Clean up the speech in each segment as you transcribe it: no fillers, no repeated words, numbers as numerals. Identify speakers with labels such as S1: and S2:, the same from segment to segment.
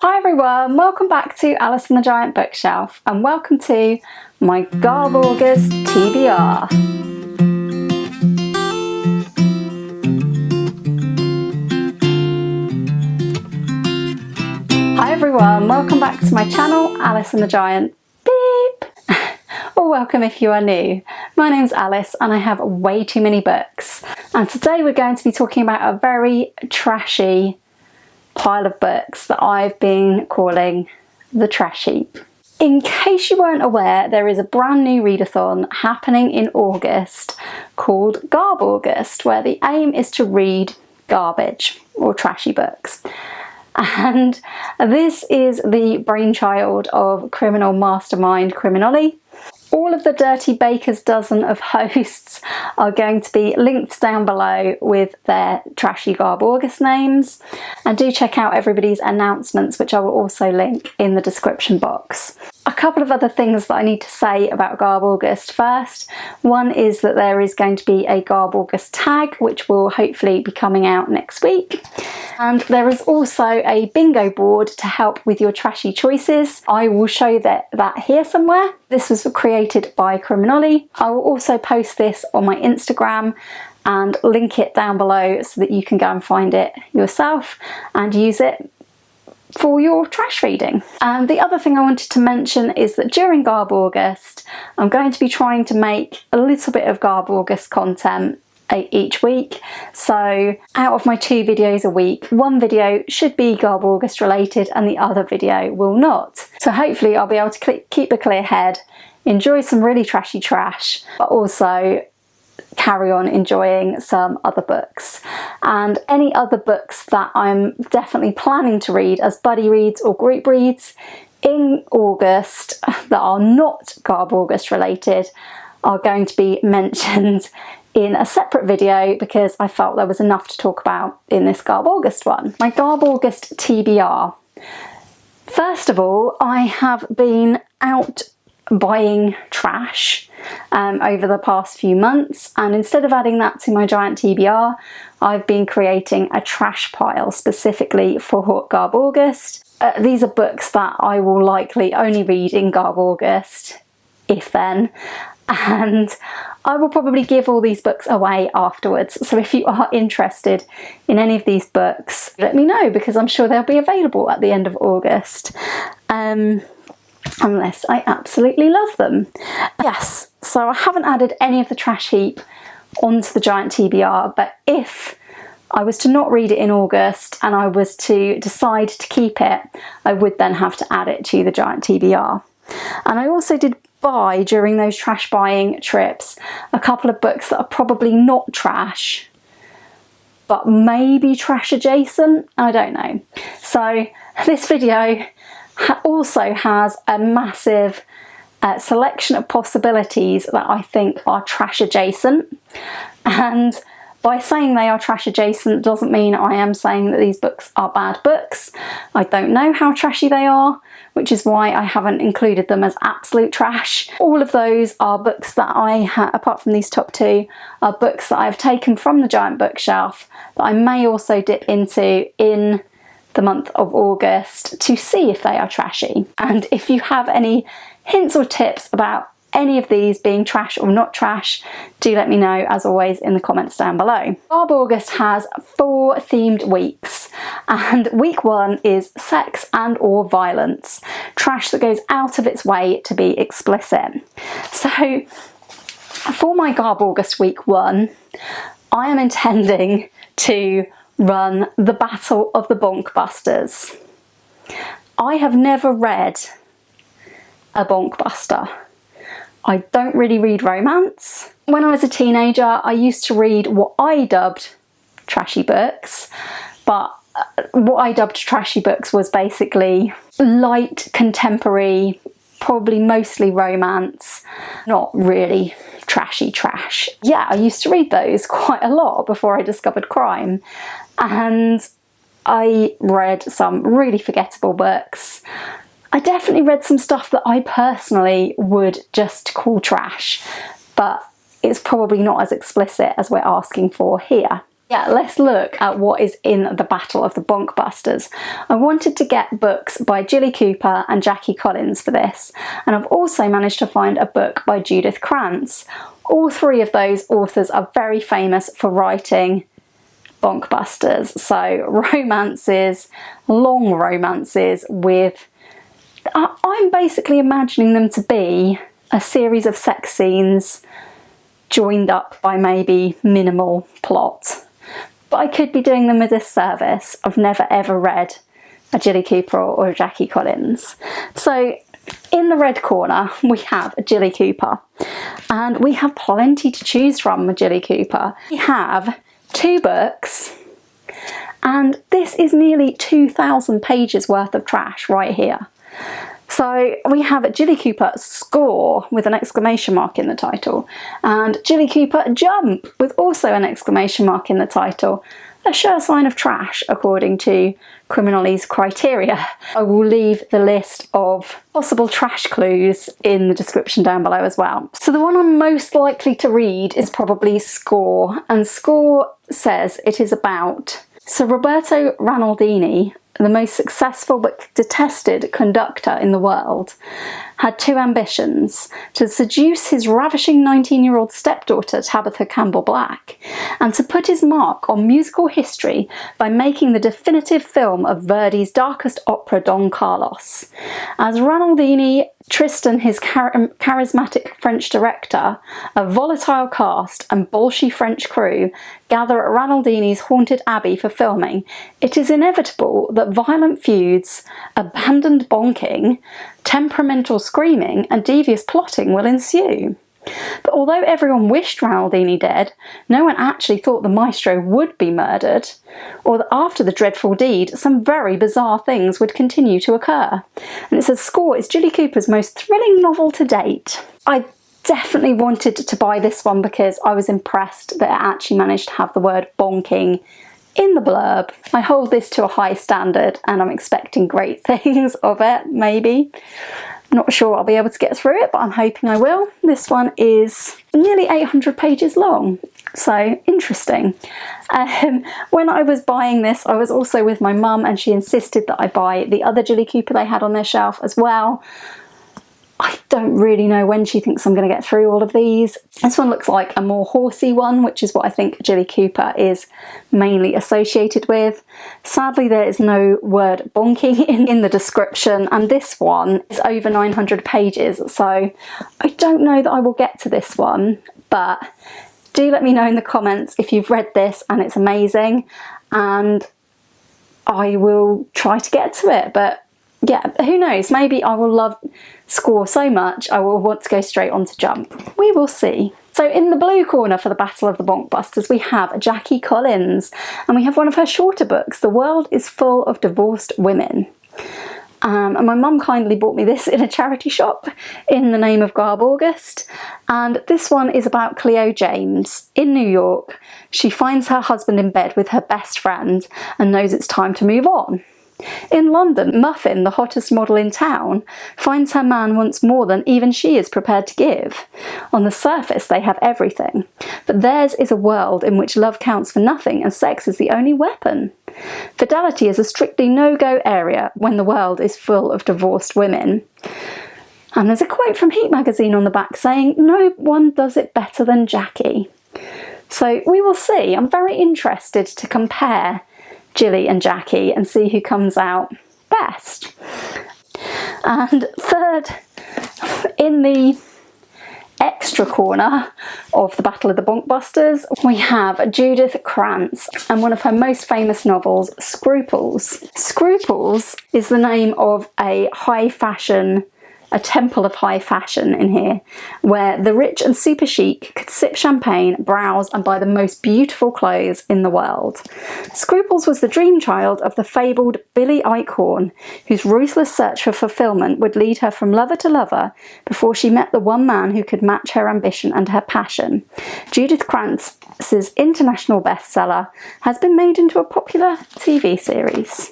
S1: Hi everyone, welcome back to Alice and the Giant Bookshelf and welcome to my Garbaugust TBR. Hi everyone, welcome back to my channel, Alice and the Giant Beep! Or welcome if you are new. My name's Alice and I have way too many books. And today we're going to be talking about a very trashy pile of books that I've been calling the Trash Heap. In case you weren't aware, there is a brand new readathon happening in August called Garbaugust, where the aim is to read garbage or trashy books. And this is the brainchild of criminal mastermind Olly. All of the Dirty Baker's dozen of hosts are going to be linked down below with their trashy Garbaugust names. And do check out everybody's announcements, which I will also link in the description box. A couple of other things that I need to say about Garbaugust first. One is that there is going to be a Garbaugust tag, which will hopefully be coming out next week. And there is also a bingo board to help with your trashy choices. I will show that here somewhere. This was created by Olly. I will also post this on my Instagram and link it down below so that you can go and find it yourself and use it for your trash reading. And the other thing I wanted to mention is that during Garbaugust, I'm going to be trying to make a little bit of Garbaugust content each week. So out of my 2 videos a week, one video should be Garbaugust related and the other video will not. So hopefully I'll be able to keep a clear head, enjoy some really trashy trash, but also carry on enjoying some other books. And any other books that I'm definitely planning to read as buddy reads or group reads in August that are not Garbaugust related are going to be mentioned in a separate video because I felt there was enough to talk about in this Garbaugust one. My Garbaugust TBR. First of all, I have been out buying trash over the past few months, and instead of adding that to my giant TBR, I've been creating a trash pile specifically for Garbaugust. These are books that I will likely only read in Garbaugust, if then, and I will probably give all these books away afterwards. So if you are interested in any of these books, let me know because I'm sure they'll be available at the end of August. Unless I absolutely love them. Yes, so I haven't added any of the Trash Heap onto the giant TBR, but if I was to not read it in August and I was to decide to keep it, I would then have to add it to the giant TBR. And I also did buy during those trash buying trips a couple of books that are probably not trash, but maybe trash adjacent, I don't know. So this video also has a massive selection of possibilities that I think are trash adjacent, and by saying they are trash adjacent doesn't mean I am saying that these books are bad books. I don't know how trashy they are, which is why I haven't included them as absolute trash. All of those are books that apart from these top 2, are books that I've taken from the giant bookshelf that I may also dip into in the month of August to see if they are trashy. And if you have any hints or tips about any of these being trash or not trash, do let me know as always in the comments down below. Garbaugust has 4 themed weeks, and week 1 is sex and or violence, trash that goes out of its way to be explicit. So for my Garbaugust week 1, I am intending to run the Battle of the Bonkbusters. I have never read a Bonkbuster. I don't really read romance. When I was a teenager, I used to read what I dubbed trashy books, but what I dubbed trashy books was basically light, contemporary, probably mostly romance, not really trashy trash. Yeah, I used to read those quite a lot before I discovered crime, and I read some really forgettable books. I definitely read some stuff that I personally would just call trash, but it's probably not as explicit as we're asking for here. Yeah, let's look at what is in the Battle of the Bonkbusters. I wanted to get books by Jilly Cooper and Jackie Collins for this, and I've also managed to find a book by Judith Krantz. All three of those authors are very famous for writing Bonkbusters, so romances, long romances with... I'm basically imagining them to be a series of sex scenes joined up by maybe minimal plot. But I could be doing them a disservice. I've never ever read a Jilly Cooper or a Jackie Collins. So in the red corner we have a Jilly Cooper, and we have plenty to choose from with Jilly Cooper. We have 2 books, and this is nearly 2,000 pages worth of trash right here. So we have a Jilly Cooper Score with an exclamation mark in the title, and Jilly Cooper Jump with also an exclamation mark in the title. A sure sign of trash according to Criminally's criteria. I will leave the list of possible trash clues in the description down below as well. So the one I'm most likely to read is probably Score, and Score says it is about Sir Roberto Ranaldini, the most successful but detested conductor in the world, had 2 ambitions: to seduce his ravishing 19-year-old stepdaughter Tabitha Campbell-Black, and to put his mark on musical history by making the definitive film of Verdi's darkest opera Don Carlos. As Ranaldini, Tristan, his charismatic French director, a volatile cast and bolshy French crew gather at Ranaldini's haunted abbey for filming, it is inevitable that violent feuds, abandoned bonking, temperamental screaming and devious plotting will ensue. But although everyone wished Ranaldini dead, no one actually thought the maestro would be murdered, or that after the dreadful deed some very bizarre things would continue to occur. And it says Score is Jilly Cooper's most thrilling novel to date. I definitely wanted to buy this one because I was impressed that it actually managed to have the word bonking in the blurb. I hold this to a high standard and I'm expecting great things of it, maybe. I'm not sure I'll be able to get through it, but I'm hoping I will. This one is nearly 800 pages long, so interesting. When I was buying this, I was also with my mum and she insisted that I buy the other Jilly Cooper they had on their shelf as well. I don't really know when she thinks I'm going to get through all of these. This one looks like a more horsey one, which is what I think Jilly Cooper is mainly associated with. Sadly, there is no word bonking in the description, and this one is over 900 pages, so I don't know that I will get to this one, but do let me know in the comments if you've read this and it's amazing, and I will try to get to it. But yeah, who knows, maybe I will love Score so much I will want to go straight on to Jump. We will see. So in the blue corner for the Battle of the Bonkbusters we have Jackie Collins, and we have one of her shorter books, The World is Full of Divorced Women. And my mum kindly bought me this in a charity shop in the name of Garbaugust, and this one is about Cleo James. In New York, she finds her husband in bed with her best friend and knows it's time to move on. In London, Muffin, the hottest model in town, finds her man wants more than even she is prepared to give. On the surface, they have everything, but theirs is a world in which love counts for nothing and sex is the only weapon. Fidelity is a strictly no-go area when the world is full of divorced women. And there's a quote from Heap magazine on the back saying, "No one does it better than Jackie." So we will see. I'm very interested to compare Jilly and Jackie and see who comes out best. And third, in the extra corner of the Battle of the Bonkbusters, we have Judith Krantz and one of her most famous novels, Scruples. Scruples is the name of a temple of high fashion in here, where the rich and super chic could sip champagne, browse and buy the most beautiful clothes in the world. Scruples was the dream child of the fabled Billy Eichhorn, whose ruthless search for fulfillment would lead her from lover to lover before she met the one man who could match her ambition and her passion. Judith Krantz's international bestseller has been made into a popular TV series.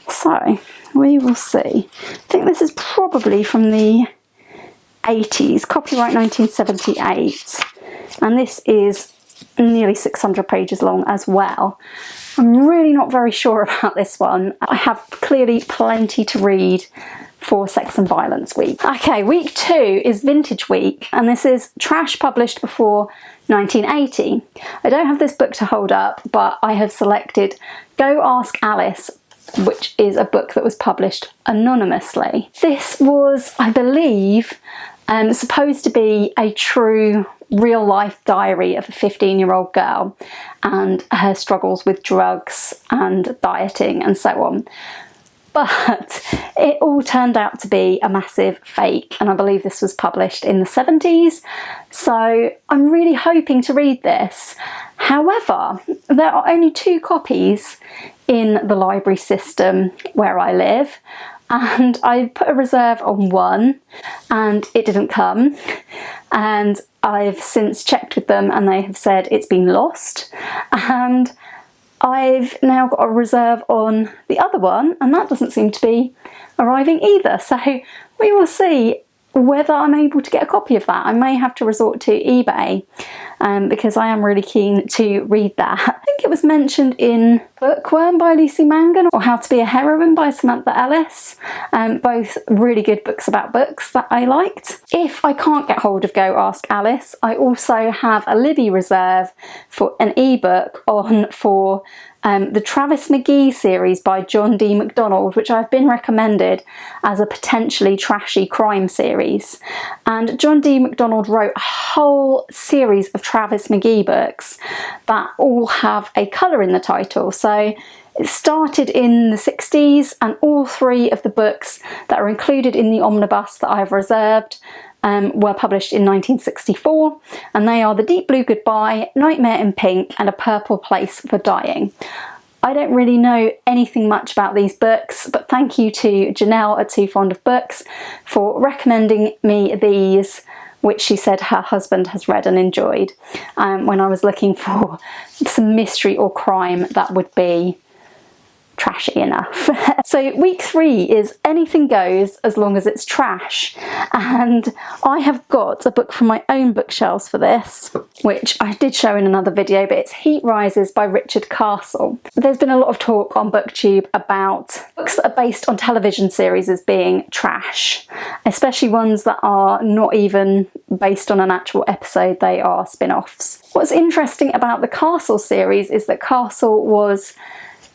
S1: So we will see. I think this is probably from the 80s, copyright 1978, and this is nearly 600 pages long as well. I'm really not very sure about this one. I have clearly plenty to read for Sex and Violence week. Okay, week 2 is Vintage Week, and this is trash published before 1980. I don't have this book to hold up, but I have selected Go Ask Alice, which is a book that was published anonymously. This was, I believe, supposed to be a true real-life diary of a 15-year-old girl and her struggles with drugs and dieting and so on. But it all turned out to be a massive fake, and I believe this was published in the 70s, so I'm really hoping to read this. However, there are only 2 copies in the library system where I live, and I put a reserve on one and it didn't come, and I've since checked with them and they have said it's been lost, and I've now got a reserve on the other one and that doesn't seem to be arriving either, so we will see whether I'm able to get a copy of that. I may have to resort to eBay because I am really keen to read that. I think it was mentioned in Bookworm by Lucy Mangan or How to Be a Heroine by Samantha Ellis. Both really good books about books that I liked. If I can't get hold of Go Ask Alice, I also have a Libby reserve for an ebook for the Travis McGee series by John D. MacDonald, which I've been recommended as a potentially trashy crime series. And John D. MacDonald wrote a whole series of Travis McGee books that all have a colour in the title. So it started in the 60s, and all 3 of the books that are included in the omnibus that I've reserved were published in 1964, and they are The Deep Blue Goodbye, Nightmare in Pink, and A Purple Place for Dying. I don't really know anything much about these books, but thank you to Janelle at Too Fond of Books for recommending me these, which she said her husband has read and enjoyed, when I was looking for some mystery or crime that would be trashy enough. So week 3 is anything goes as long as it's trash, and I have got a book from my own bookshelves for this, which I did show in another video, but it's Heat Rises by Richard Castle. There's been a lot of talk on BookTube about books that are based on television series as being trash, especially ones that are not even based on an actual episode, they are spin-offs. What's interesting about the Castle series is that Castle was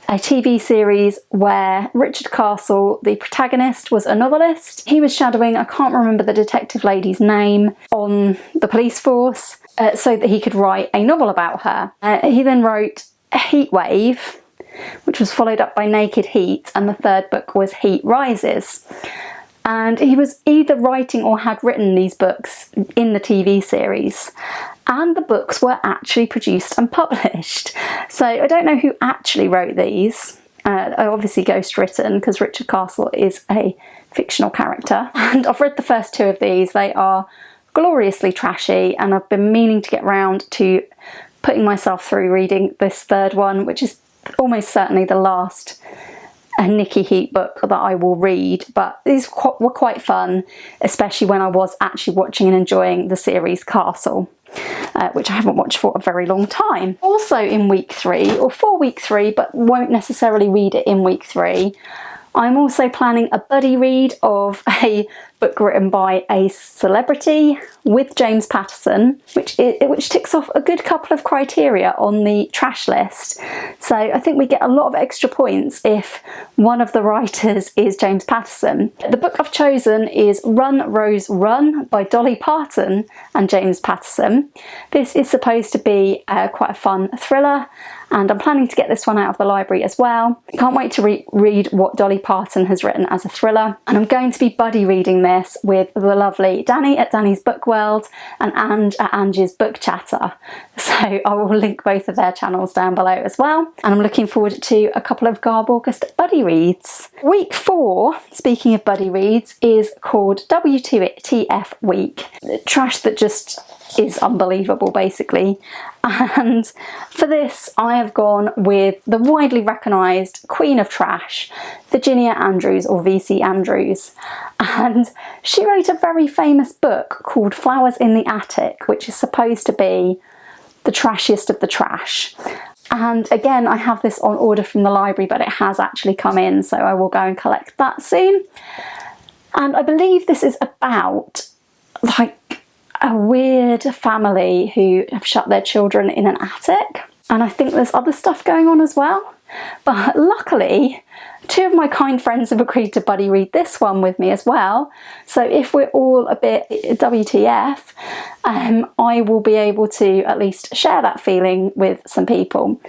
S1: a TV series where Richard Castle, the protagonist, was a novelist. He was shadowing, I can't remember the detective lady's name, on the police force so that he could write a novel about her. He then wrote Heat Wave, which was followed up by Naked Heat, and the 3rd book was Heat Rises. And he was either writing or had written these books in the TV series, and the books were actually produced and published. So I don't know who actually wrote these. Obviously ghost written, because Richard Castle is a fictional character. And I've read the first 2 of these. They are gloriously trashy, and I've been meaning to get round to putting myself through reading this 3rd one, which is almost certainly the last Nikki Heat book that I will read, but these were quite fun, especially when I was actually watching and enjoying the series Castle, which I haven't watched for a very long time. Also in week 3, or for week 3, but won't necessarily read it in week 3, I'm also planning a buddy read of a book written by a celebrity with James Patterson, which ticks off a good couple of criteria on the trash list. So I think we get a lot of extra points if one of the writers is James Patterson. The book I've chosen is Run, Rose, Run by Dolly Parton and James Patterson. This is supposed to be quite a fun thriller, and I'm planning to get this one out of the library as well. Can't wait to read what Dolly Parton has written as a thriller, and I'm going to be buddy reading this with the lovely Danny at Danny's Book World and Ange at Ange's Book Chatter. So I will link both of their channels down below as well, and I'm looking forward to a couple of Garbaugust buddy reads. Week 4, speaking of buddy reads, is called WTF Week. Trash that just is unbelievable, basically. And for this I have gone with the widely recognised Queen of Trash, Virginia Andrews, or VC Andrews, and she wrote a very famous book called Flowers in the Attic, which is supposed to be the trashiest of the trash. And again, I have this on order from the library, but it has actually come in, so I will go and collect that soon. And I believe this is about like a weird family who have shut their children in an attic. And I think there's other stuff going on as well. But luckily, 2 of my kind friends have agreed to buddy read this one with me as well. So if we're all a bit WTF, I will be able to at least share that feeling with some people.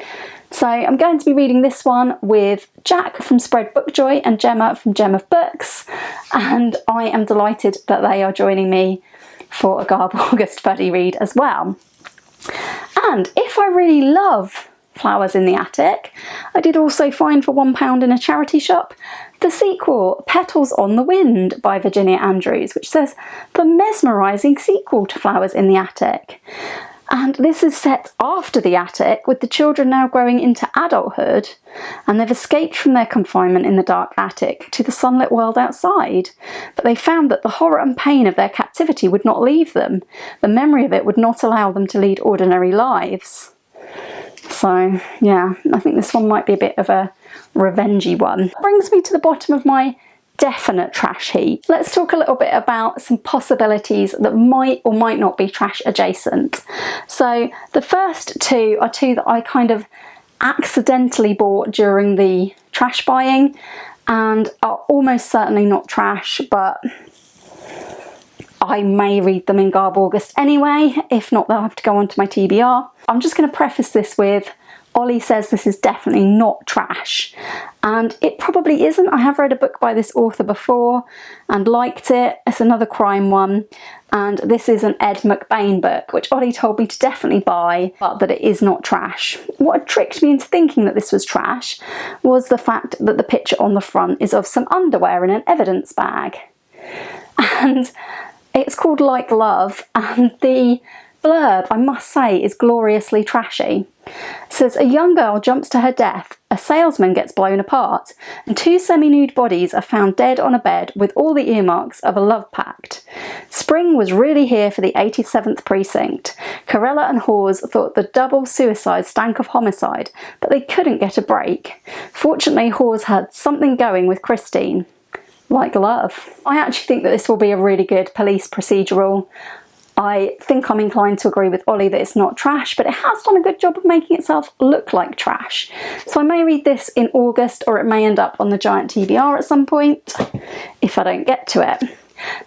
S1: So I'm going to be reading this one with Jack from Spread Bookjoy and Gemma from Gem of Books. And I am delighted that they are joining me for a Garbaugust buddy read as well. And if I really love Flowers in the Attic, I did also find for £1 in a charity shop the sequel, Petals on the Wind by Virginia Andrews, which says the mesmerising sequel to Flowers in the Attic. And this is set after the attic, with the children now growing into adulthood, and they've escaped from their confinement in the dark attic to the sunlit world outside. But they found that the horror and pain of their captivity would not leave them. The memory of it would not allow them to lead ordinary lives. So yeah, I think this one might be a bit of a revengey one. Brings me to the bottom of my definite trash heap. Let's talk a little bit about some possibilities that might or might not be trash adjacent. So the first 2 are 2 that I kind of accidentally bought during the trash buying and are almost certainly not trash, but I may read them in Garbaugust anyway. If not, they'll have to go onto my TBR. I'm just going to preface this with Olly says this is definitely not trash, and it probably isn't. I have read a book by this author before and liked it. It's another crime one, and this is an Ed McBain book, which Olly told me to definitely buy, but that it is not trash. What had tricked me into thinking that this was trash was the fact that the picture on the front is of some underwear in an evidence bag. And it's called Like Love, and the blurb, I must say, is gloriously trashy. It says, a young girl jumps to her death, a salesman gets blown apart, and 2 semi-nude bodies are found dead on a bed with all the earmarks of a love pact. Spring was really here for the 87th precinct. Corella and Hawes thought the double suicide stank of homicide, but they couldn't get a break. Fortunately, Hawes had something going with Christine. Like Love. I actually think that this will be a really good police procedural. I think I'm inclined to agree with Olly that it's not trash, but it has done a good job of making itself look like trash. So I may read this in August, or it may end up on the giant TBR at some point, if I don't get to it.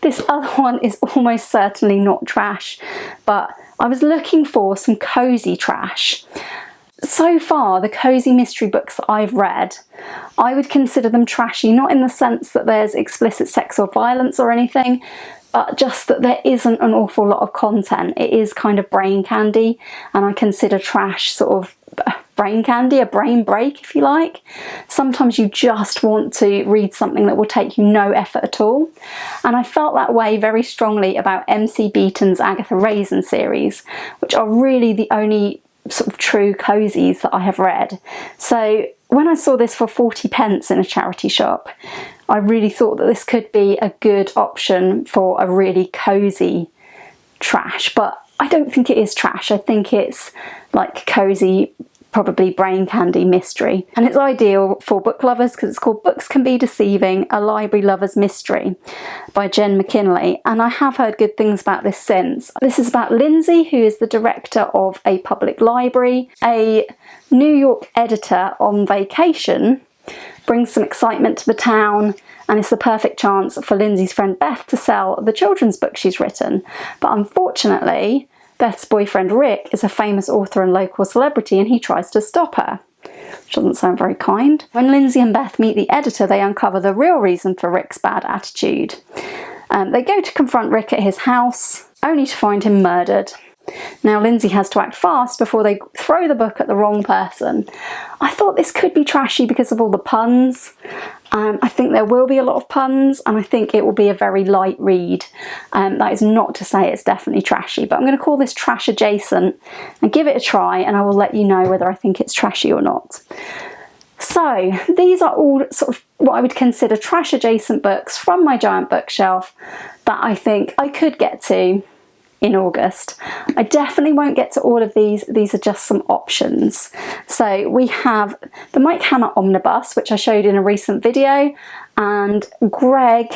S1: This other one is almost certainly not trash, but I was looking for some cosy trash. So far, the cosy mystery books that I've read, I would consider them trashy, not in the sense that there's explicit sex or violence or anything, but just that there isn't an awful lot of content. It is kind of brain candy, and I consider trash sort of brain candy, a brain break if you like. Sometimes you just want to read something that will take you no effort at all, and I felt that way very strongly about MC Beaton's Agatha Raisin series, which are really the only sort of true cozies that I have read. So when I saw this for 40p in a charity shop, I really thought that this could be a good option for a really cozy trash, but I don't think it is trash. I think it's like cozy, probably brain candy mystery, and it's ideal for book lovers because it's called Books Can Be Deceiving, A Library Lover's Mystery by Jen McKinley, and I have heard good things about this since. This is about Lindsay, who is the director of a public library. A New York editor on vacation brings some excitement to the town, and it's the perfect chance for Lindsay's friend Beth to sell the children's book she's written. But unfortunately, Beth's boyfriend Rick is a famous author and local celebrity, and he tries to stop her. Which doesn't sound very kind. When Lindsay and Beth meet the editor, they uncover the real reason for Rick's bad attitude. They go to confront Rick at his house, only to find him murdered. Now Lindsay has to act fast before they throw the book at the wrong person. I thought this could be trashy because of all the puns. I think there will be a lot of puns, and I think it will be a very light read. That is not to say it's definitely trashy, but I'm going to call this trash adjacent and give it a try, and I will let you know whether I think it's trashy or not. So these are all sort of what I would consider trash adjacent books from my giant bookshelf that I think I could get to in August. I definitely won't get to all of these are just some options. So we have the Mike Hammer Omnibus, which I showed in a recent video, and Greg,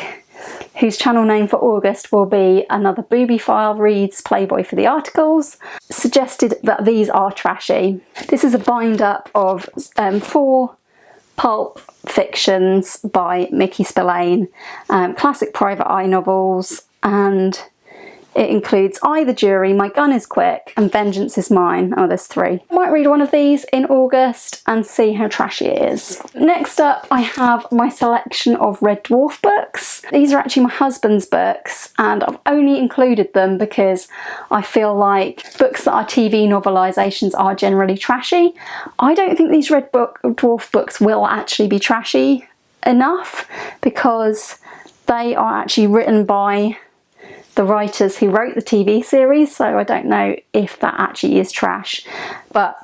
S1: whose channel name for August will be Another Boobiephile Reads Playboy for the Articles, suggested that these are trashy. This is a bind up of 4 pulp fictions by Mickey Spillane, classic private eye novels, and it includes I, the Jury, My Gun is Quick, and Vengeance is Mine. Oh, there's 3. I might read one of these in August and see how trashy it is. Next up, I have my selection of Red Dwarf books. These are actually my husband's books, and I've only included them because I feel like books that are TV novelisations are generally trashy. I don't think these Red Dwarf books will actually be trashy enough, because they are actually written by the writers who wrote the TV series, so I don't know if that actually is trash, but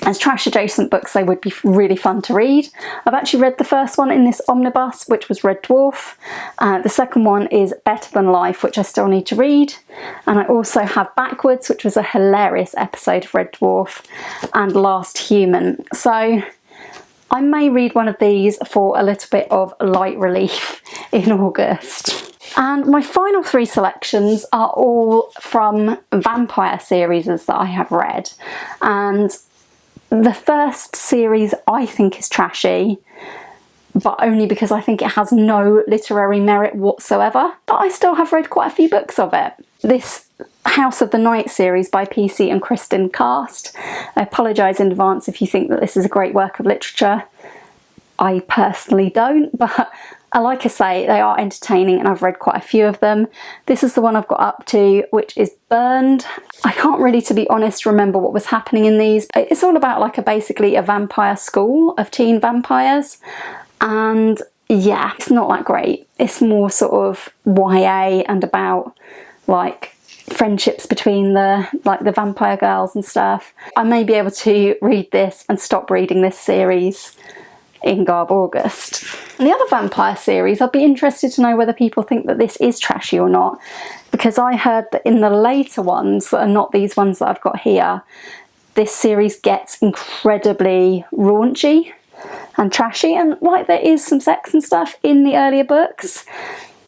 S1: as trash adjacent books they would be really fun to read. I've actually read the first one in this omnibus, which was Red Dwarf. The second one is Better Than Life, which I still need to read, and I also have Backwards, which was a hilarious episode of Red Dwarf, and Last Human. So I may read one of these for a little bit of light relief in August. And my final 3 selections are all from vampire series that I have read. And the first series I think is trashy, but only because I think it has no literary merit whatsoever. But I still have read quite a few books of it. This House of the Night series by PC and Kristen Cast. I apologise in advance if you think that this is a great work of literature. I personally don't, but like I say, they are entertaining and I've read quite a few of them. This is the one I've got up to, which is Burned. I can't really, to be honest, remember what was happening in these. It's all about like basically a vampire school of teen vampires, and yeah, it's not that great. It's more sort of YA and about like friendships between the vampire girls and stuff. I may be able to read this and stop reading this series in Garbaugust. And the other vampire series, I'd be interested to know whether people think that this is trashy or not, because I heard that in the later ones, that are not these ones that I've got here, this series gets incredibly raunchy and trashy, and like there is some sex and stuff in the earlier books.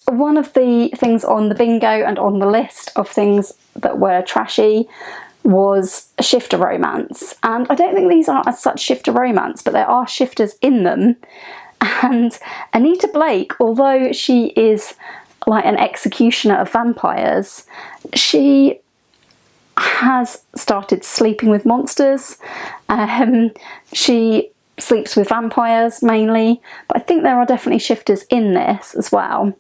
S1: One of the things on the bingo and on the list of things that were trashy was a shifter romance, and I don't think these are as such shifter romance, but there are shifters in them. And Anita Blake, although she is like an executioner of vampires, she has started sleeping with monsters. She sleeps with vampires mainly, but I think there are definitely shifters in this as well.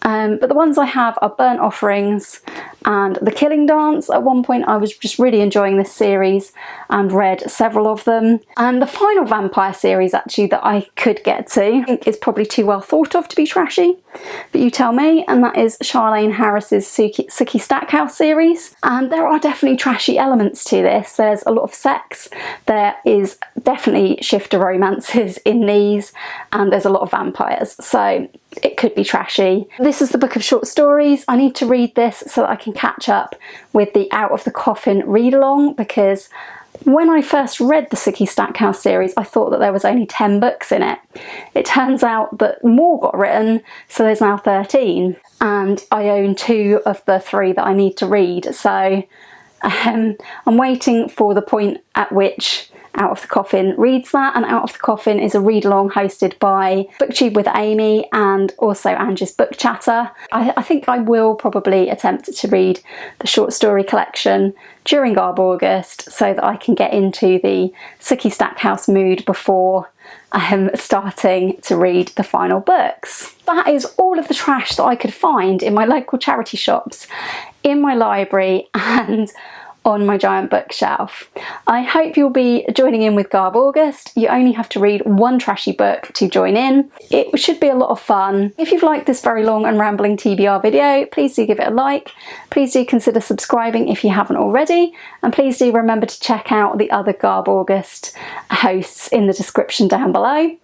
S1: But the ones I have are Burnt Offerings and The Killing Dance. At one point I was just really enjoying this series and read several of them. And the final vampire series actually that I could get to, I think is probably too well thought of to be trashy, but you tell me, and that is Charlaine Harris's Sookie Stackhouse series. And there are definitely trashy elements to this. There's a lot of sex, there is definitely shifter romances in these, and there's a lot of vampires, so it could be trashy. This is the book of short stories. I need to read this so that I can catch up with the Out of the Coffin read-along, because when I first read the Sookie Stackhouse series, I thought that there was only 10 books in it. It turns out that more got written, so there's now 13, and I own 2 of the 3 that I need to read, so I'm waiting for the point at which Out of the Coffin reads that. And Out of the Coffin is a read-along hosted by BookTube with Amy and also Angie's Book Chatter. I think I will probably attempt to read the short story collection during Garbaugust so that I can get into the Sookie Stackhouse mood before starting to read the final books. That is all of the trash that I could find in my local charity shops, in my library, and on my giant bookshelf. I hope you'll be joining in with Garbaugust. You only have to read one trashy book to join in. It should be a lot of fun. If you've liked this very long and rambling TBR video, please do give it a like. Please do consider subscribing if you haven't already, and please do remember to check out the other Garbaugust hosts in the description down below.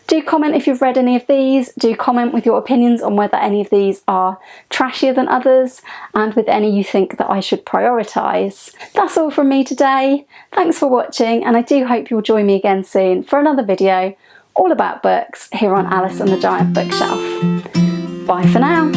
S1: Do comment if you've read any of these. Do comment with your opinions on whether any of these are trashier than others, and with any you think that I should prioritise. That's all from me today. Thanks for watching, and I do hope you'll join me again soon for another video all about books here on Alice and the Giant Bookshelf. Bye for now.